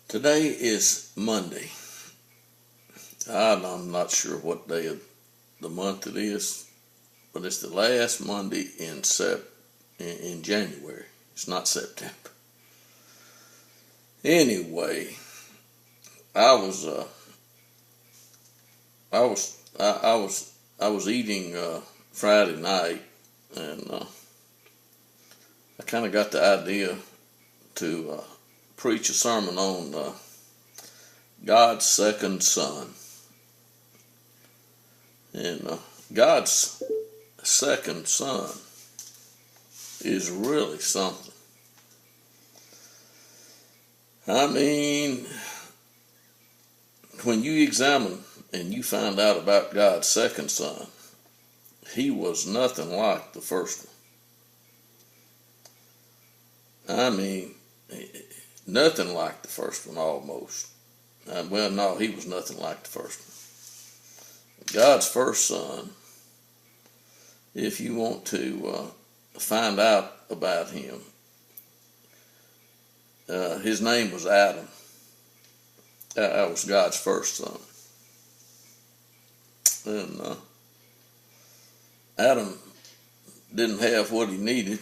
Today is Monday. I'm not sure what day of the month it is, but it's the last Monday in January. It's not September. Anyway, I was eating Friday night, and I kind of got the idea to preach a sermon on God's second son. And God's second son is really something. I mean, when you examine and you find out about God's second son, he was nothing like the first one. I mean, nothing like the first one almost. Well, no, he was nothing like the first one. God's first son, if you want to find out about him, his name was Adam. That was God's first son. And Adam didn't have what he needed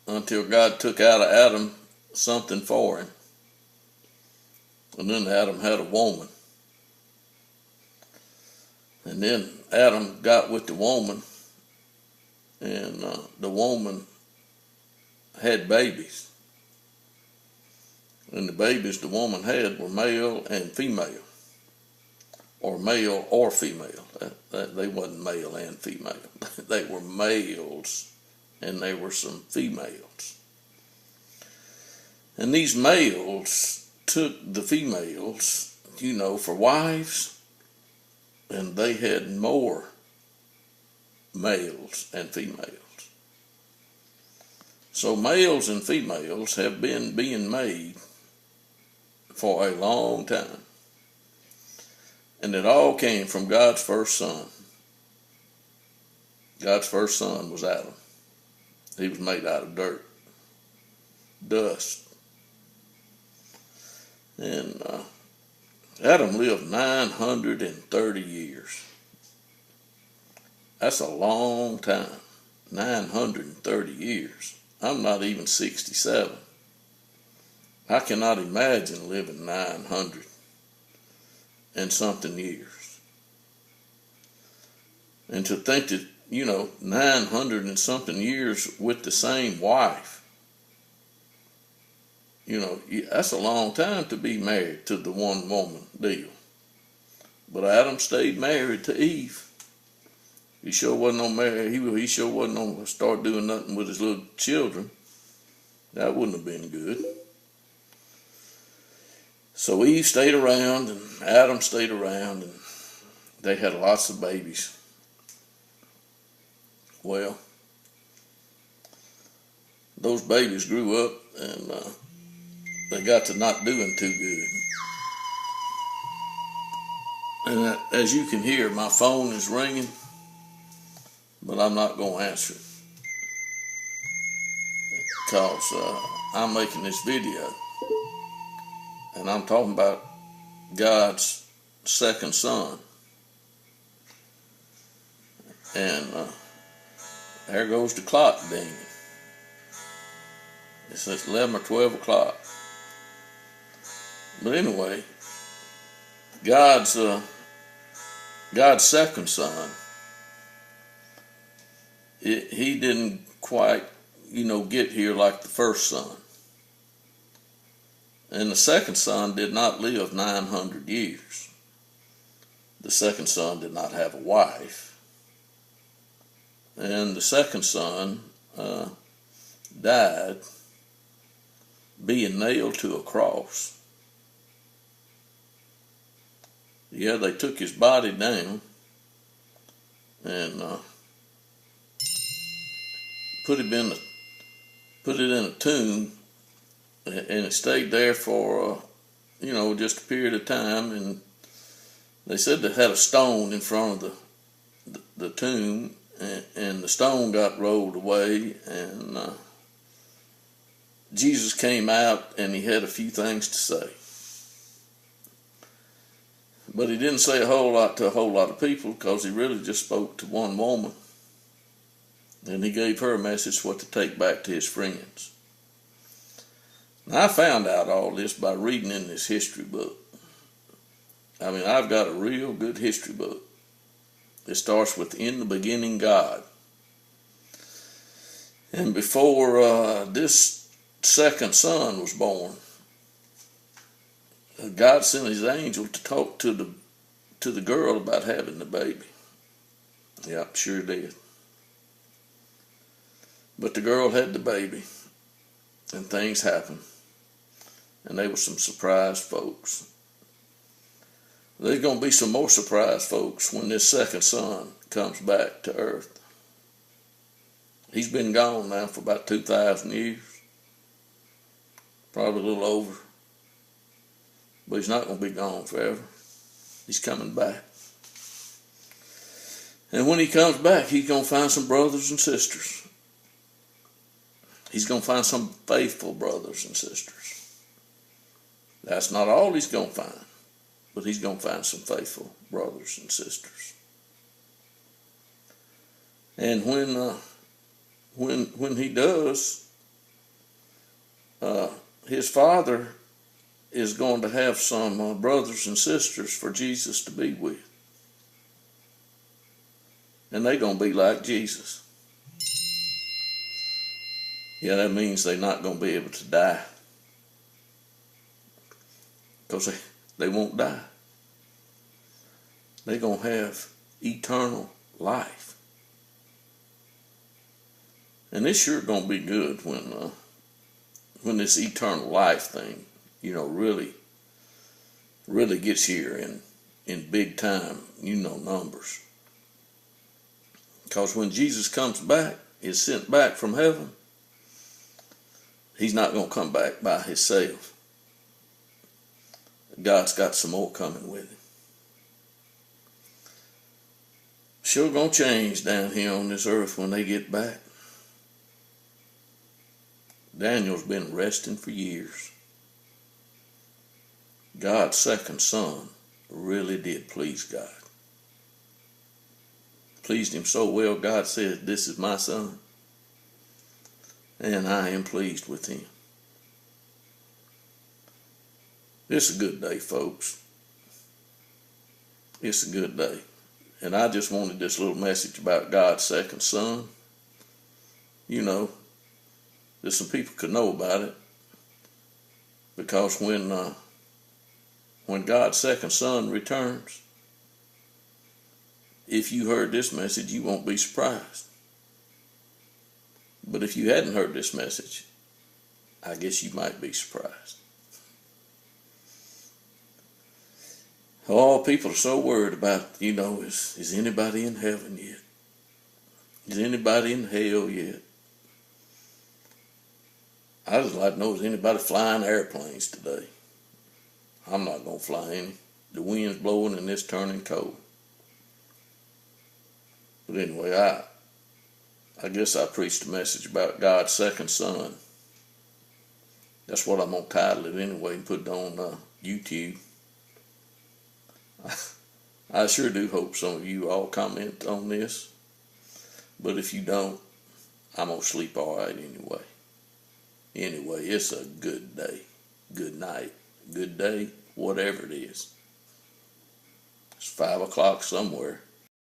until God took out of Adam something for him. And then Adam had a woman. And then Adam got with the woman, and the woman had babies. And the babies the woman had were male and female, or male or female. They wasn't male and female. They were males, and they were some females. And these males took the females, for wives, and they had more males and females. So males and females have been being made for a long time. And it all came from God's first son. God's first son was Adam. He was made out of dirt, dust. And Adam lived 930 years. That's a long time. 930 years. I'm not even 67. I cannot imagine living 900 and something years. And to think that, 900 and something years with the same wife. That's a long time to be married to the one woman deal. But Adam stayed married to Eve. He sure wasn't on married. He sure wasn't on to start doing nothing with his little children. That wouldn't have been good. So Eve stayed around and Adam stayed around, and they had lots of babies. Well, those babies grew up, and they got to not doing too good. And as you can hear, my phone is ringing, but I'm not going to answer it because I'm making this video, and I'm talking about God's second son. And there goes the clock dinging. It says 11 or 12 o'clock. But anyway, God's second son, he didn't quite, get here like the first son. And the second son did not live 900 years. The second son did not have a wife. And the second son died being nailed to a cross. Yeah, they took his body down and put it in a tomb, and it stayed there for just a period of time. And they said they had a stone in front of the tomb, and the stone got rolled away, and Jesus came out, and he had a few things to say. But he didn't say a whole lot to a whole lot of people because he really just spoke to one woman. And he gave her a message what to take back to his friends. Now, I found out all this by reading in this history book. I mean, I've got a real good history book. It starts with "In the beginning, God." And before this second son was born, God sent his angel to talk to the girl about having the baby. Yep, sure did. But the girl had the baby, and things happened. And they were some surprised folks. There's going to be some more surprised folks when this second son comes back to earth. He's been gone now for about 2,000 years. Probably a little over. But he's not going to be gone forever. He's coming back. And when he comes back, he's going to find some brothers and sisters. He's going to find some faithful brothers and sisters. That's not all he's going to find, but he's going to find some faithful brothers and sisters. And when he does, his father is going to have some brothers and sisters for Jesus to be with. And they're going to be like Jesus. Yeah, that means they're not going to be able to die. Because they won't die. They're going to have eternal life. And this sure going to be good when this eternal life thing, really gets here in big time, numbers. Because when Jesus comes back, is sent back from heaven, he's not going to come back by himself. God's got some more coming with him. Sure going to change down here on this earth when they get back. Daniel's been resting for years. God's second son really did please God. Pleased him so well, God said, "This is my son, and I am pleased with him." It's a good day, folks. It's a good day. And I just wanted this little message about God's second son. That some people could know about it. Because when God's second son returns, if you heard this message, you won't be surprised. But if you hadn't heard this message, I guess you might be surprised. Oh, people are so worried about, is anybody in heaven yet? Is anybody in hell yet? I just like to know, is anybody flying airplanes today? I'm not going to fly any. The wind's blowing and it's turning cold. But anyway, I guess I preached a message about God's second son. That's what I'm going to title it anyway and put it on YouTube. I sure do hope some of you all comment on this. But if you don't, I'm going to sleep all right anyway. Anyway, it's a good day, good night, good day, whatever it is. It's 5 o'clock somewhere.